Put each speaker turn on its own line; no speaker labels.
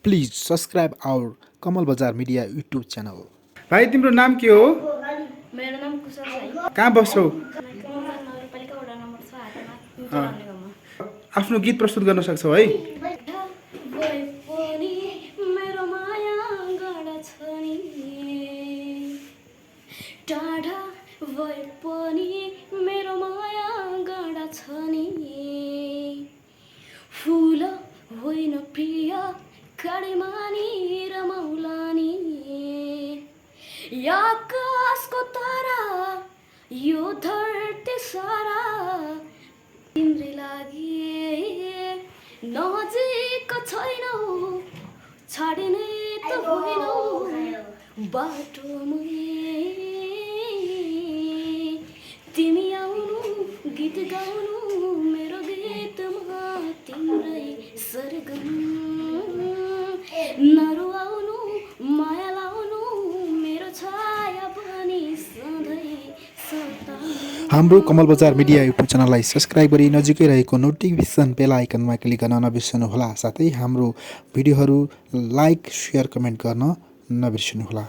Please subscribe our Kamalbazar Media YouTube channel.
भाइ तिम्रो नाम के हो?
मेरो नाम कुशल साई।
कहाँ बस्छौ?
कमलबज नगरपालिका वडा नम्बर 6 हातेमा चलाउने गाउँमा।
आफ्नो गीत प्रस्तुत गर्न सक्छौ है?
मेरो माया गाडा छ नि टाढा भए पनि मेरो माया गाडा छ नि फुल होइन प्रिय काडेमा नि रमाउला नि आकाशको तारा यो धरती सारा तिम्रै लागि नजिक छैनौ छाडिने त होइनौ बाटोमै तिमी आउनु गीत गाउनु मेरो गीतमा तिम्रै सरगम नरुवाउनु माया लाउनु मेरो छाया पनि सधैँ सता
हाम्रो कमलबजार मिडिया युट्युब च्यानललाई सब्स्क्राइब गरी नजिकै रहेको नोटिफिकेसन बेल आइकनमा क्लिक गर्न नबिर्सनुहोला। साथै हाम्रो भिडियोहरू लाइक, शेयर, कमेन्ट गर्न नबिर्सनुहोला।